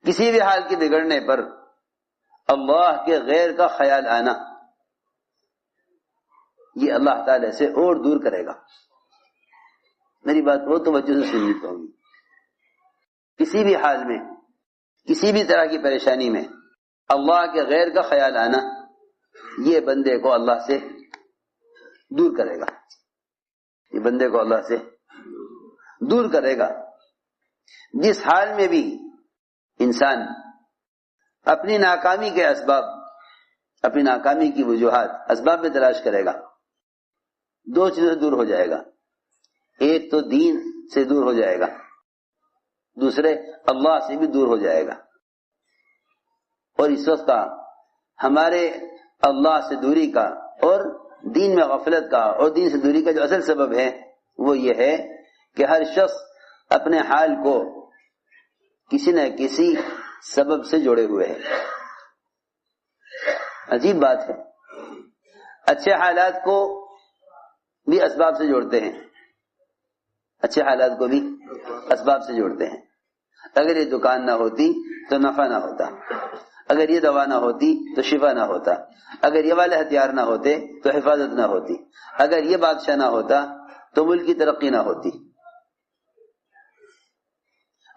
کسی بھی حال کے بگڑنے پر اللہ کے غیر کا خیال آنا، یہ اللہ تعالی سے اور دور کرے گا۔ میری بات بہت توجہ سے سننی ہوگی۔ کسی بھی حال میں، کسی بھی طرح کی پریشانی میں اللہ کے غیر کا خیال آنا، یہ بندے کو اللہ سے دور کرے گا، یہ بندے کو اللہ سے دور کرے گا۔ جس حال میں بھی انسان اپنی ناکامی کے اسباب، اپنی ناکامی کی وجوہات اسباب میں تلاش کرے گا، دو چیزیں دور ہو جائے گا۔ ایک تو دین سے دور ہو جائے گا، دوسرے اللہ سے بھی دور ہو جائے گا۔ اور اس وقت کا ہمارے اللہ سے دوری کا اور دین میں غفلت کا اور دین سے دوری کا جو اصل سبب ہے وہ یہ ہے کہ ہر شخص اپنے حال کو کسی نہ کسی سبب سے جوڑے ہوئے ہے۔ عجیب بات ہے، اچھے حالات کو بھی اسباب سے جوڑتے ہیں، اچھے حالات کو بھی اسباب سے جوڑتے ہیں۔ اگر یہ دکان نہ ہوتی تو نفع نہ ہوتا، اگر یہ دوا نہ ہوتی تو شفا نہ ہوتا، اگر یہ والے ہتھیار نہ ہوتے تو حفاظت نہ ہوتی، اگر یہ بادشاہ نہ ہوتا تو ملک کی ترقی نہ ہوتی۔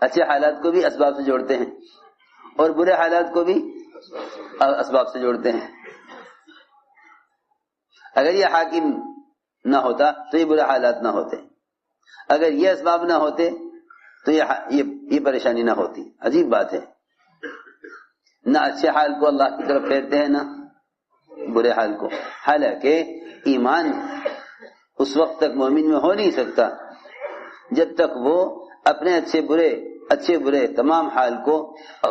اچھے حالات کو بھی اسباب سے جوڑتے ہیں اور برے حالات کو بھی اسباب سے جوڑتے ہیں۔ اگر یہ حاکم نہ ہوتا تو یہ برے حالات نہ ہوتے، اگر یہ اسباب نہ ہوتے تو یہ پریشانی نہ ہوتی۔ عجیب بات ہے، نہ اچھے حال کو اللہ کی طرف پھیرتے ہیں نہ برے حال کو، حالانکہ ایمان اس وقت تک مومن میں ہو نہیں سکتا جب تک وہ اپنے اچھے برے تمام حال کو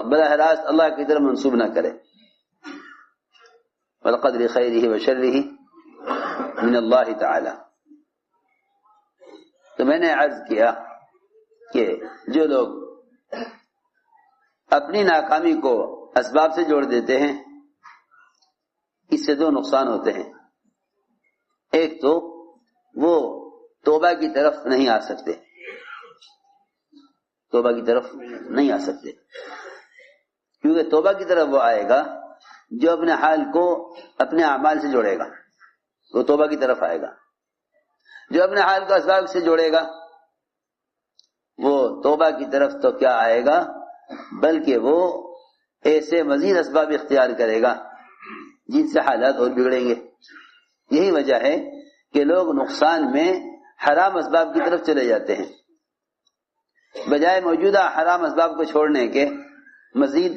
براہ راست اللہ کی طرف منسوب نہ کرے۔ والقدر خیرہ وشرہ من اللہ تعالی۔ تو میں نے عرض کیا کہ جو لوگ اپنی ناکامی کو اسباب سے جوڑ دیتے ہیں اس سے دو نقصان ہوتے ہیں۔ ایک تو وہ توبہ کی طرف نہیں آ سکتے، توبہ کی طرف نہیں آ سکتے، کیونکہ توبہ کی طرف وہ آئے گا جو اپنے حال کو اپنے اعمال سے جوڑے گا، وہ توبہ کی طرف آئے گا۔ جو اپنے حال کو اسباب سے جوڑے گا وہ توبہ کی طرف تو کیا آئے گا بلکہ وہ ایسے مزید اسباب اختیار کرے گا جن سے حالات اور بگڑیں گے۔ یہی وجہ ہے کہ لوگ نقصان میں حرام اسباب کی طرف چلے جاتے ہیں بجائے موجودہ حرام اسباب کو چھوڑنے کے مزید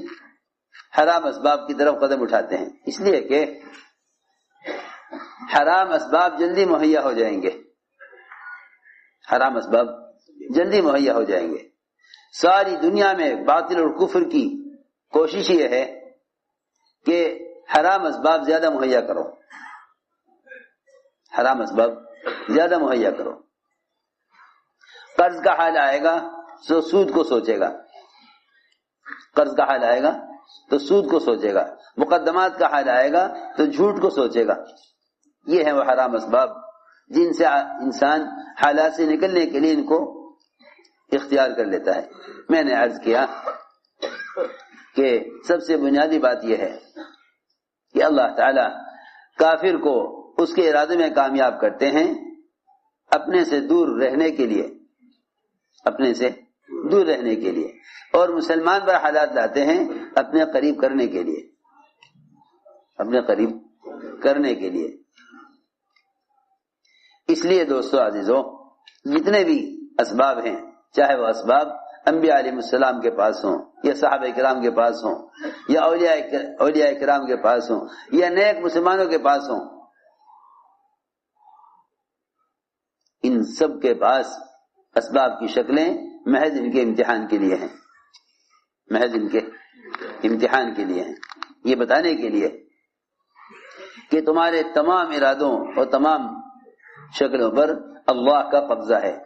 حرام اسباب کی طرف قدم اٹھاتے ہیں، اس لیے کہ حرام اسباب جلدی مہیا ہو جائیں گے، حرام اسباب جلدی مہیا ہو جائیں گے۔ ساری دنیا میں باطل اور کفر کی کوشش یہ ہے کہ حرام اسباب زیادہ مہیا کرو، حرام اسباب زیادہ مہیا کرو۔ قرض کا حال آئے گا تو سود کو سوچے گا، قرض کا حال آئے گا تو سود کو سوچے گا، مقدمات کا حال آئے گا تو جھوٹ کو سوچے گا۔ یہ ہے وہ حرام اسباب جن سے انسان حالات سے نکلنے کے لیے ان کو اختیار کر لیتا ہے۔ میں نے عرض کیا کہ سب سے بنیادی بات یہ ہے کہ اللہ تعالی کافر کو اس کے ارادے میں کامیاب کرتے ہیں اپنے سے دور رہنے کے لیے، اپنے سے دور رہنے کے لیے، اور مسلمان پر حالات لاتے ہیں اپنے قریب کرنے کے لیے، اپنے قریب کرنے کے لیے۔ اس لیے دوستو عزیزو، جتنے بھی اسباب ہیں، چاہے وہ اسباب انبیاء علیہ السلام کے پاس ہوں یا صحابہ کرام کے پاس ہوں یا اولیاء کرام کے پاس ہوں یا نیک مسلمانوں کے پاس ہوں، ان سب کے پاس اسباب کی شکلیں محض ان کے امتحان کے لیے ہیں، محض ان کے امتحان کے لیے ہیں، یہ بتانے کے لیے کہ تمہارے تمام ارادوں اور تمام شکلوں پر اللہ کا قبضہ ہے،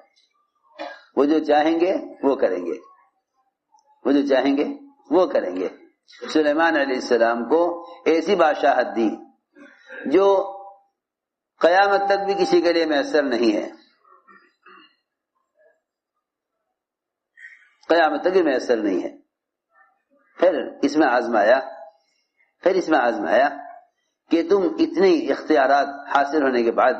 وہ جو چاہیں گے وہ کریں گے، وہ جو چاہیں گے وہ کریں گے۔ سلیمان علیہ السلام کو ایسی بادشاہت دی جو قیامت تک بھی کسی کے لیے میسر نہیں ہے، قیامت تک بھی میسر نہیں ہے۔ پھر اس میں آزمایا کہ تم اتنے اختیارات حاصل ہونے کے بعد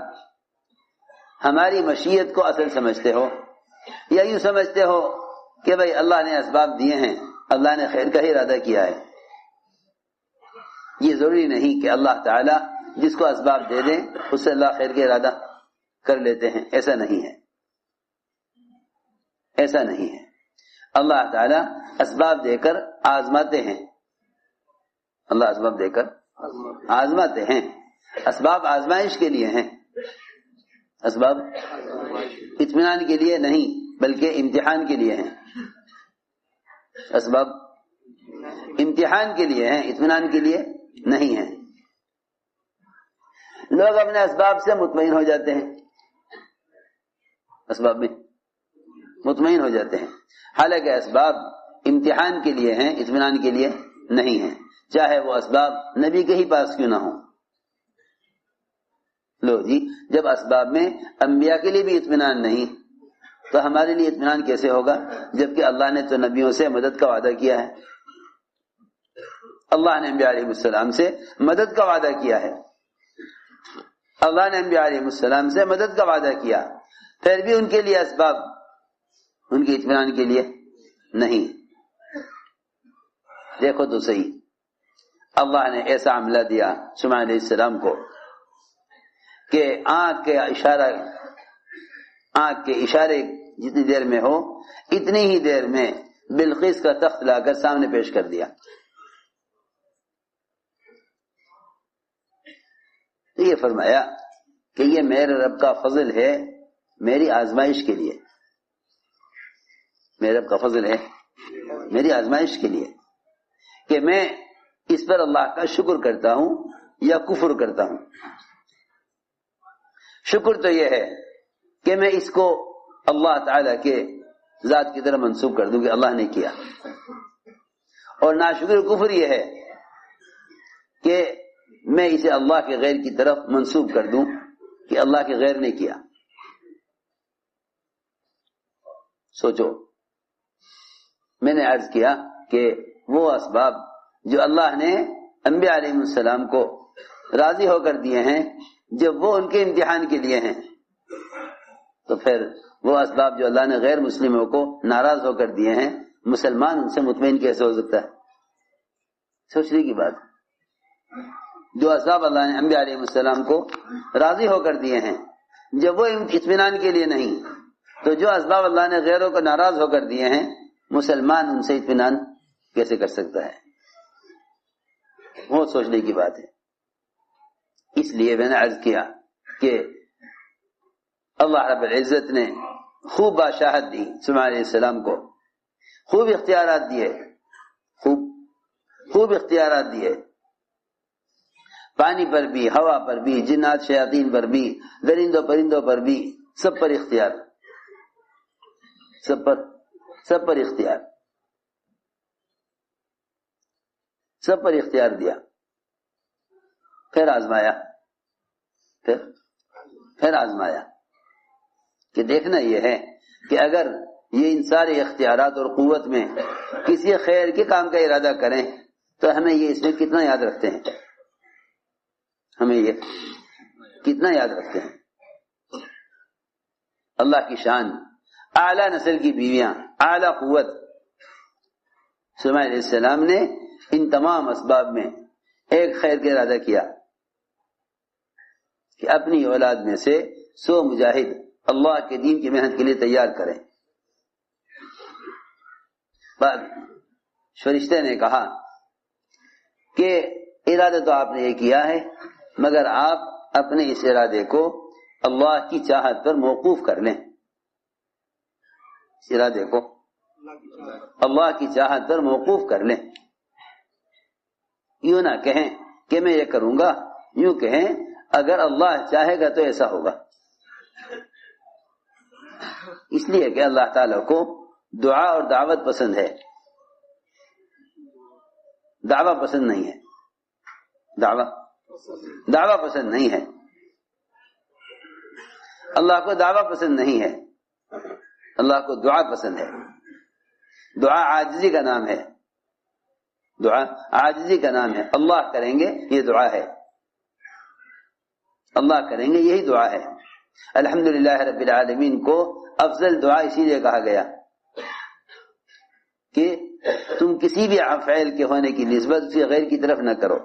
ہماری مشیت کو اصل سمجھتے ہو یا یوں سمجھتے ہو کہ بھئی اللہ نے اسباب دیے ہیں، اللہ نے خیر کا ہی ارادہ کیا ہے۔ یہ ضروری نہیں کہ اللہ تعالیٰ جس کو اسباب دے دیں اس سے اللہ خیر کا ارادہ کر لیتے ہیں، ایسا نہیں ہے، ایسا نہیں ہے۔ اللہ تعالیٰ اسباب دے کر آزماتے ہیں، اللہ اسباب دے کر آزماتے ہیں۔ اسباب آزمائش کے لیے ہیں، اسباب اطمینان کے لیے نہیں بلکہ امتحان کے لیے ہیں، اسباب امتحان کے لیے ہیں، اطمینان کے لیے نہیں ہیں۔ لوگ اپنے اسباب سے مطمئن ہو جاتے ہیں، اسباب میں مطمئن ہو جاتے ہیں، حالانکہ اسباب امتحان کے لیے ہیں، اطمینان کے لیے نہیں ہیں، چاہے وہ اسباب نبی کے ہی پاس کیوں نہ ہوں۔ لو جی، جب اسباب میں انبیاء کے لیے بھی اطمینان نہیں تو ہمارے لیے اطمینان کیسے ہوگا، جبکہ اللہ نے تو نبیوں سے مدد کا وعدہ کیا ہے، اللہ نے انبیاء علیہ السلام سے مدد کا وعدہ کیا ہے، اللہ نے انبیاء علیہ السلام سے مدد کا وعدہ کیا، پھر بھی ان کے لیے اسباب ان کے اطمینان کے لیے نہیں۔ دیکھو تو صحیح، اللہ نے ایسا عملہ دیا سلیمان علیہ السلام کو کہ آنکھ کے اشارے جتنی دیر میں ہو اتنی ہی دیر میں بلقیس کا تخت لا کر سامنے پیش کر دیا۔ تو یہ فرمایا کہ یہ میرے رب کا فضل ہے میری آزمائش کے لیے، میرے رب کا فضل ہے میری آزمائش کے لیے کہ میں اس پر اللہ کا شکر کرتا ہوں یا کفر کرتا ہوں۔ شکر تو یہ ہے کہ میں اس کو اللہ تعالی کے ذات کی طرف منسوب کر دوں کہ اللہ نے کیا، اور ناشکر کفر یہ ہے کہ میں اسے اللہ کے غیر کی طرف منسوب کر دوں کہ اللہ کے غیر نے کیا۔ سوچو، میں نے عرض کیا کہ وہ اسباب جو اللہ نے انبیاء علیہ السلام کو راضی ہو کر دیے ہیں جب وہ ان کے امتحان کے لیے ہیں، تو پھر وہ اسباب جو اللہ نے غیر مسلموں کو ناراض ہو کر دیے ہیں مسلمان ان سے مطمئن کیسے ہو سکتا ہے؟ سوچنے کی بات۔ جو اسباب اللہ نے انبیاء علیہ السلام کو راضی ہو کر دیے ہیں جب وہ اطمینان کے لیے نہیں، تو جو اسباب اللہ نے غیروں کو ناراض ہو کر دیے ہیں مسلمان ان سے اطمینان کیسے کر سکتا ہے؟ وہ سوچنے کی بات ہے۔ اس لیے میں نے عرض کیا کہ اللہ رب العزت نے خوب بادشاہت دی سلیمان علیہ السلام کو، خوب اختیارات دیے، خوب اختیارات دیے، پانی پر بھی، ہوا پر بھی، جنات شیاطین پر بھی، درندوں پرندوں پر بھی، سب پر اختیار، سب پر اختیار، سب پر اختیار دیا۔ پھر آزمایا، پھر آزمایا کہ دیکھنا یہ ہے کہ اگر یہ ان سارے اختیارات اور قوت میں کسی خیر کے کام کا ارادہ کریں تو ہمیں یہ اس میں کتنا یاد رکھتے ہیں، ہمیں یہ کتنا یاد رکھتے ہیں۔ اللہ کی شان، اعلیٰ نسل کی بیویاں، اعلیٰ قوت، سلیمان علیہ السلام نے ان تمام اسباب میں ایک خیر کا ارادہ کیا کہ اپنی اولاد میں سے 100 مجاہد اللہ کے دین کی محنت کے لیے تیار کریں۔ بعد فرشتے نے کہا کہ ارادہ تو آپ نے یہ کیا ہے مگر آپ اپنے اس ارادے کو اللہ کی چاہت پر موقوف کر لیں، اس ارادے کو اللہ کی چاہت پر موقوف کر لیں۔ یوں نہ کہیں کہ میں یہ کروں گا، یوں کہیں اگر اللہ چاہے گا تو ایسا ہوگا۔ اس لیے کہ اللہ تعالیٰ کو دعا اور دعوت پسند ہے، دعویٰ پسند نہیں ہے، دعویٰ پسند نہیں ہے، اللہ کو دعویٰ پسند نہیں ہے، اللہ کو دعا پسند ہے۔ دعا عاجزی کا نام ہے، دعا عاجزی کا نام ہے. اللہ کریں گے یہ دعا ہے, اللہ کریں گے یہی دعا ہے. الحمدللہ رب العالمین کو افضل دعا اسی لیے کہا گیا کہ تم کسی بھی فعل کے ہونے کی نسبت اسی غیر کی طرف نہ کرو.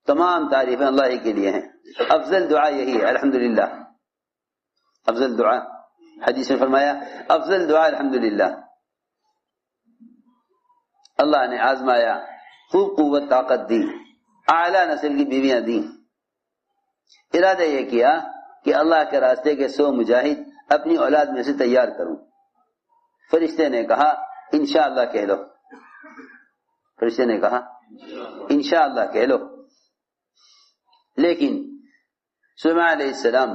تمام تعریفیں اللہ ہی کے لیے ہیں. افضل دعا یہی ہے الحمدللہ. افضل دعا حدیث میں فرمایا افضل دعا الحمدللہ. اللہ نے آزمایا, خوب قوت طاقت دی, اعلیٰ نسل کی بیویاں دی. ارادہ یہ کیا کہ اللہ کے راستے کے 100 مجاہد اپنی اولاد میں سے تیار کروں. فرشتے نے کہا انشاءاللہ کہہ لو. فرشتے نے کہا انشاءاللہ کہہ لو. لیکن سلیمان علیہ السلام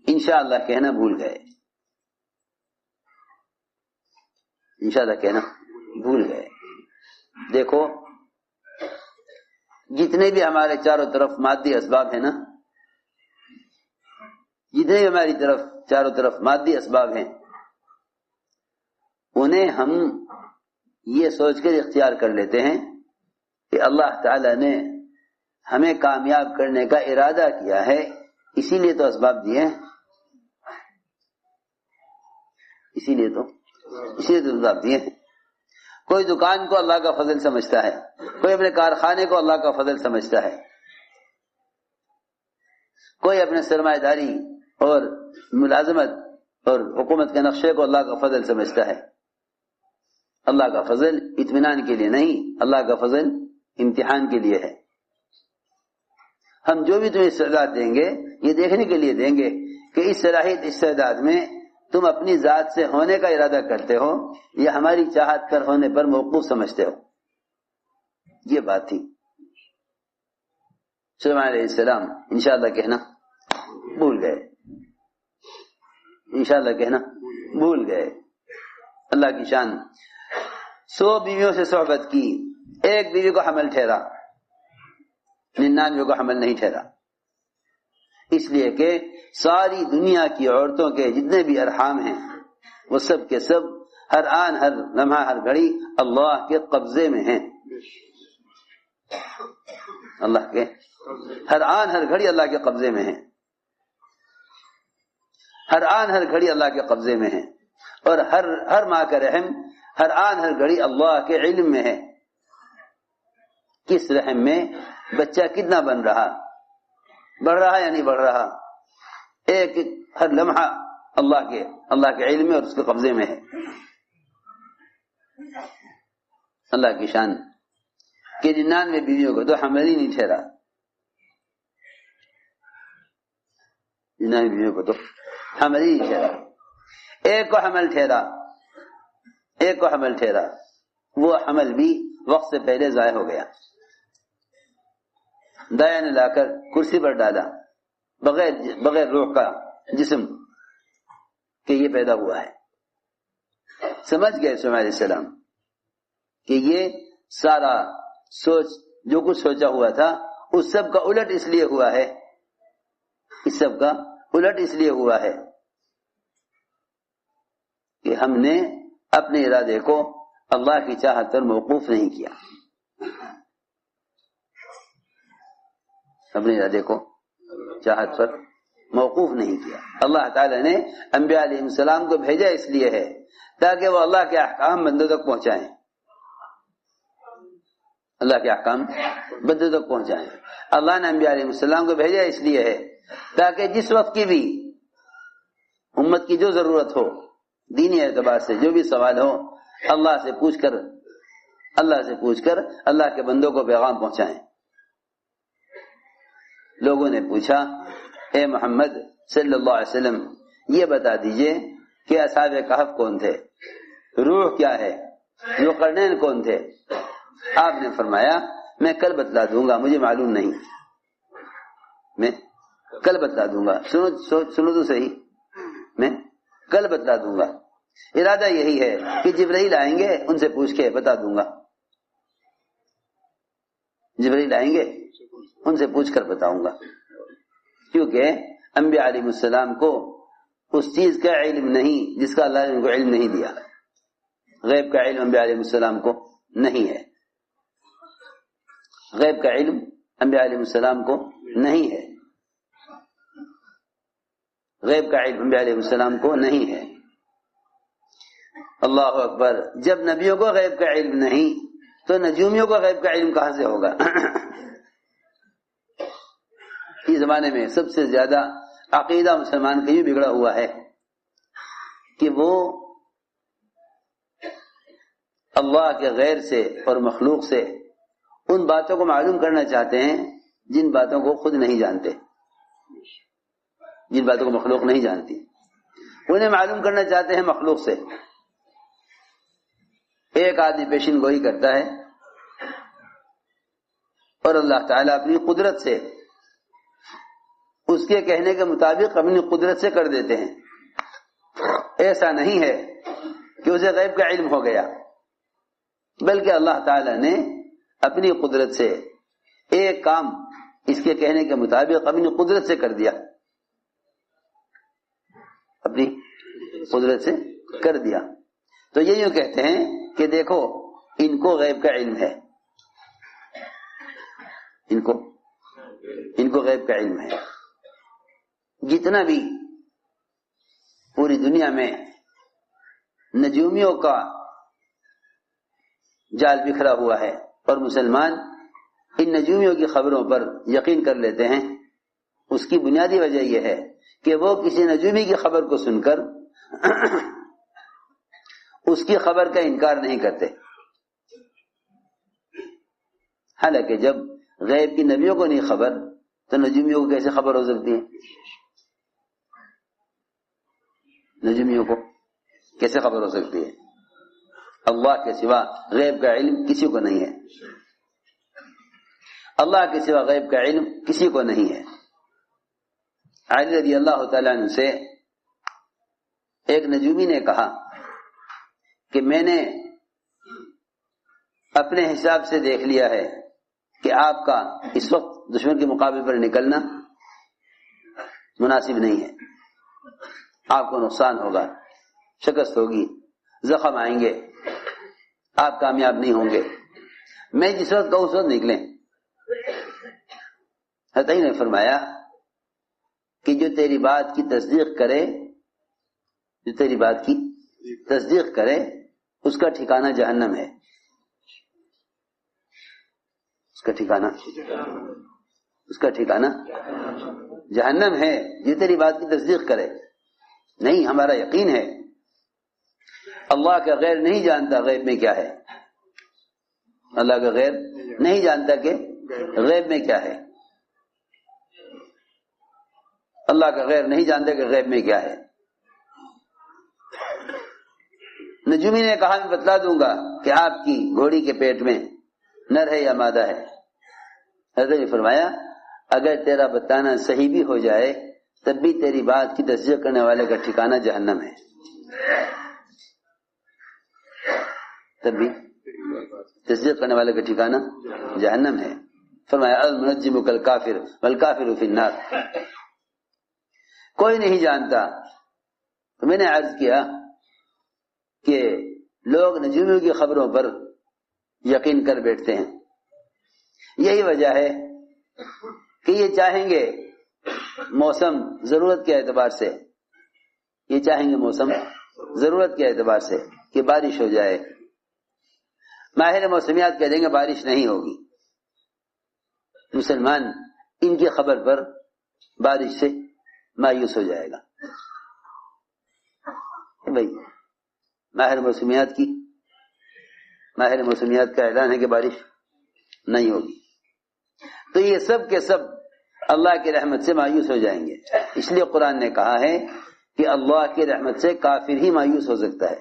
انشاءاللہ کہنا بھول گئے. انشاءاللہ کہنا بھول گئے. دیکھو جتنے بھی ہمارے چاروں طرف مادی اسباب ہیں نا, جتنے بھی ہماری طرف چاروں طرف مادی اسباب ہیں, انہیں ہم یہ سوچ کر اختیار کر لیتے ہیں کہ اللہ تعالی نے ہمیں کامیاب کرنے کا ارادہ کیا ہے, اسی لیے تو اسباب دیے ہیں, اسی لیے تو اسباب دیے ہیں. کوئی دکان کو اللہ کا فضل سمجھتا ہے, کوئی اپنے کارخانے کو اللہ کا فضل سمجھتا ہے, کوئی اپنے سرمایہ داری اور ملازمت اور حکومت کے نقشے کو اللہ کا فضل سمجھتا ہے. اللہ کا فضل اطمینان کے لیے نہیں, اللہ کا فضل امتحان کے لیے ہے. ہم جو بھی تمہیں استعداد دیں گے یہ دیکھنے کے لیے دیں گے کہ اس صلاحیت استعداد میں تم اپنی ذات سے ہونے کا ارادہ کرتے ہو یا ہماری چاہت پر ہونے پر موقوف سمجھتے ہو. یہ بات تھی. سلیمان علیہ السلام انشاءاللہ کہنا بھول گئے. انشاءاللہ کہنا بھول گئے. اللہ کی شان. 100 بیویوں سے صحبت کی, ایک بیوی کو حمل ٹھہرا, 99 کو حمل نہیں ٹھہرا. اس لیے کہ ساری دنیا کی عورتوں کے جتنے بھی ارحام ہیں وہ سب کے سب ہر آن ہر لمحہ ہر گھڑی اللہ کے قبضے میں ہیں. اللہ کے ہر آن ہر گھڑی اللہ کے قبضے میں ہیں. ہر آن ہر گھڑی اللہ کے قبضے میں ہیں. اور ہر ماں کا رحم ہر آن ہر گھڑی اللہ کے علم میں ہے. کس رحم میں بچہ کتنا بن رہا, بڑھ رہا یا نہیں بڑھ رہا, ایک ہر لمحہ اللہ کے علم میں اور اس کے قبضے میں ہے. اللہ کی شان کہ 99 بیویوں کو تو حمل ہی نہیں ٹھہرا. 99 بیویوں کو تو حمل ہی نہیں ٹھہرا. ایک کو حمل ٹھہرا, وہ حمل بھی وقت سے پہلے ضائع ہو گیا. دایا نے لا کر کرسی پر ڈالا بغیر روح کا جسم کہ یہ پیدا ہوا ہے. سمجھ گئے سلیمان علیہ السلام کہ یہ سارا جو کچھ سوچا ہوا تھا اس سب کا الٹ اس لیے ہوا ہے کہ ہم نے اپنے ارادے کو اللہ کی چاہت پر موقوف نہیں کیا. اپنے ارادے کو چاہت پر موقوف نہیں کیا. اللہ تعالی نے انبیاء علیہ السلام کو بھیجا اس لیے ہے تاکہ وہ اللہ کے احکام بندوں تک پہنچائیں. اللہ کے احکام بندوں تک پہنچائیں. اللہ نے انبیاء علیہ السلام کو بھیجا اس لیے ہے تاکہ جس وقت کی بھی امت کی جو ضرورت ہو دینی اعتبار سے جو بھی سوال ہو اللہ سے پوچھ کر اللہ کے بندوں کو پیغام پہنچائیں. لوگوں نے پوچھا اے محمد صلی اللہ علیہ وسلم یہ بتا دیجئے کہ اصحاب کہف کون تھے, روح کیا ہے, جو قرنین کون تھے. آپ نے فرمایا میں کل بتلا دوں گا, مجھے معلوم نہیں, میں کل بتلا دوں گا. سنو تو صحیح, میں کل بتلا دوں گا. ارادہ یہی ہے کہ جبرائیل آئیں گے ان سے پوچھ کے بتا دوں گا. جبرائیل آئیں گے ان سے پوچھ کر بتاؤں گا, کیونکہ انبیاء علیہ السلام کو اس چیز کا علم نہیں جس کا اللہ نے ان کو علم نہیں دیا. غیب کا علم انبیاء علیہ السلام کو نہیں ہے، غیب کا علم انبیاء علیہ السلام کو نہیں ہے، غیب کا علم انبیاء علیہ السلام کو نہیں ہے۔ اللہ اکبر، جب نبیوں کو غیب کا علم نہیں تو نجومیوں کو غیب کا علم کہاں سے ہوگا؟ اس زمانے میں سب سے زیادہ عقیدہ مسلمان کا یہ بگڑا ہوا ہے کہ وہ اللہ کے غیر سے اور مخلوق سے ان باتوں کو معلوم کرنا چاہتے ہیں جن باتوں کو خود نہیں جانتے، جن باتوں کو مخلوق نہیں جانتی، انہیں معلوم کرنا چاہتے ہیں مخلوق سے۔ ایک آدمی پیشن گوئی کرتا ہے اور اللہ تعالیٰ اپنی قدرت سے اس کے کہنے کے مطابق اپنی قدرت سے کر دیتے ہیں۔ ایسا نہیں ہے کہ اسے غیب کا علم ہو گیا، بلکہ اللہ تعالیٰ نے اپنی قدرت سے ایک کام اس کے کہنے کے مطابق اپنی قدرت سے کر دیا، اپنی قدرت سے کر دیا۔ تو یہ یوں کہتے ہیں کہ دیکھو ان کو غیب کا علم ہے، ان کو غیب کا علم ہے۔ جتنا بھی پوری دنیا میں نجومیوں کا جال بکھرا ہوا ہے اور مسلمان ان نجومیوں کی خبروں پر یقین کر لیتے ہیں، اس کی بنیادی وجہ یہ ہے کہ وہ کسی نجومی کی خبر کو سن کر اس کی خبر کا انکار نہیں کرتے، حالانکہ جب غیب کی نبیوں کو نہیں خبر تو نجومیوں کو کیسے خبر ہو سکتی ہے؟ نجومیوں کو کیسے خبر ہو سکتی ہے؟ اللہ کے سوا غیب کا علم کسی کو نہیں ہے، اللہ کے سوا غیب کا علم کسی کو نہیں ہے۔ علی رضی اللہ تعالیٰ عنہ سے ایک نجومی نے کہا کہ میں نے اپنے حساب سے دیکھ لیا ہے کہ آپ کا اس وقت دشمن کے مقابلے پر نکلنا مناسب نہیں ہے، آپ کو نقصان ہوگا، شکست ہوگی، زخم آئیں گے، آپ کامیاب نہیں ہوں گے، میں جس وقت کہوں اس وقت نکلیں۔ حضرت نے فرمایا کہ جو تیری بات کی تصدیق کرے، جو تیری بات کی تصدیق کرے اس کا ٹھکانہ جہنم ہے، اس کا ٹھکانہ جہنم ہے، جو تیری بات کی تصدیق کرے۔ نہیں، ہمارا یقین ہے اللہ کا غیر نہیں جانتا غیب میں کیا ہے، اللہ کا غیر نہیں جانتا کہ غیب میں کیا ہے، اللہ کا غیر نہیں جانتا کہ غیب میں کیا ہے۔ نجومی نے کہا میں بتلا دوں گا کہ آپ کی گھوڑی کے پیٹ میں نر ہے یا مادہ ہے۔ حضرت نے فرمایا اگر تیرا بتانا صحیح بھی ہو جائے تب بھی تیری بات کی تصدیق کرنے والے کا ٹھکانہ جہنم ہے، تب بھی تصدیق کرنے والے کا ٹھکانہ جہنم ہے۔ فرمایا المنجم کالکافر والکافر فی النار۔ کوئی نہیں جانتا، تو میں نے عرض کیا کہ لوگ نجومیوں کی خبروں پر یقین کر بیٹھتے ہیں، یہی وجہ ہے کہ یہ چاہیں گے موسم ضرورت کے اعتبار سے، یہ چاہیں گے موسم ضرورت کے اعتبار سے کہ بارش ہو جائے، ماہر موسمیات کہہ دیں گے بارش نہیں ہوگی، مسلمان ان کی خبر پر بارش سے مایوس ہو جائے گا۔ بھائی ماہر موسمیات کا اعلان ہے کہ بارش نہیں ہوگی، تو یہ سب کے سب اللہ کی رحمت سے مایوس ہو جائیں گے۔ اس لیے قرآن نے کہا ہے کہ اللہ کی رحمت سے کافر ہی مایوس ہو سکتا ہے،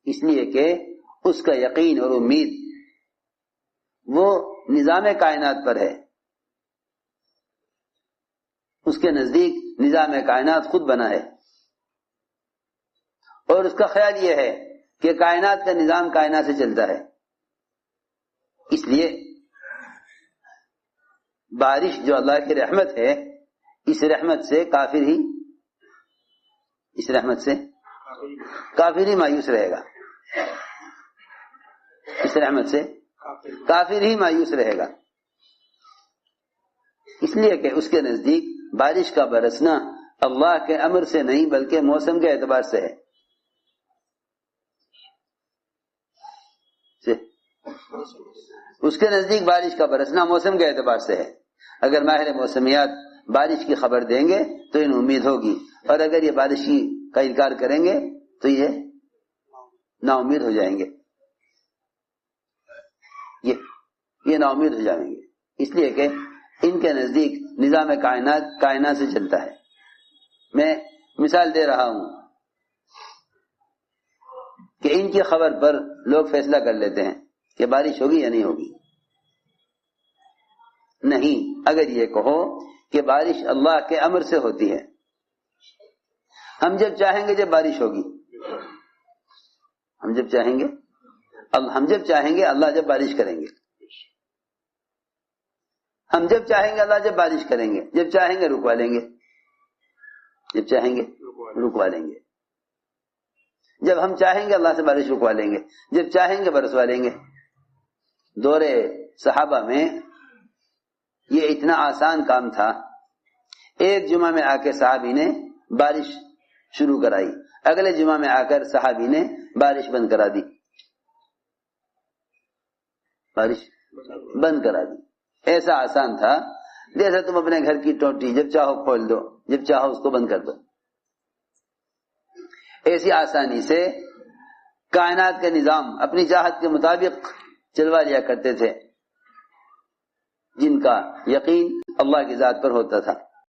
اس لیے کہ اس کا یقین اور امید وہ نظام کائنات پر ہے، اس کے نزدیک نظام کائنات خود بنا ہے، اور اس کا خیال یہ ہے کہ کائنات کا نظام کائنات سے چلتا ہے، اس لیے بارش جو اللہ کی رحمت ہے اس رحمت سے کافر ہی مایوس رہے گا۔ اس رحمت سے کافر ہی مایوس رہے گا، اس لیے کہ اس کے نزدیک بارش کا برسنا اللہ کے امر سے نہیں بلکہ موسم کے اعتبار سے ہے۔ اس کے نزدیک بارش کا برسنا موسم کے اعتبار سے ہے۔ اگر ماہر موسمیات بارش کی خبر دیں گے تو انہیں امید ہوگی، اور اگر یہ بارش کا انکار کریں گے تو یہ نا امید ہو جائیں گے، یہ نا امید ہو جائیں گے، اس لیے کہ ان کے نزدیک نظام کائنات سے چلتا ہے۔ میں مثال دے رہا ہوں کہ ان کی خبر پر لوگ فیصلہ کر لیتے ہیں کہ بارش ہوگی یا نہیں ہوگی۔ نہیں، اگر یہ کہو کہ بارش اللہ کے امر سے ہوتی ہے، ہم جب چاہیں گے جب بارش ہوگی، ہم جب چاہیں گے اللہ جب بارش کریں گے، ہم جب چاہیں گے اللہ جب بارش کریں گے، جب چاہیں گے رکوا لیں گے، جب چاہیں گے رکوا لیں گے، جب ہم چاہیں گے اللہ سے بارش رکوا لیں گے، جب چاہیں گے برسوا لیں گے۔ دور صحابہ میں یہ اتنا آسان کام تھا، ایک جمعہ میں آ کے صحابی نے بارش شروع کرائی، اگلے جمعہ میں آ کر صحابی نے بارش بند کرا دی، بارش بند کرا دی۔ ایسا آسان تھا جیسے تم اپنے گھر کی ٹوٹی جب چاہو کھول دو، جب چاہو اس کو بند کر دو۔ ایسی آسانی سے کائنات کا نظام اپنی چاہت کے مطابق چلوا لیا کرتے تھے، جن کا یقین اللہ کی ذات پر ہوتا تھا۔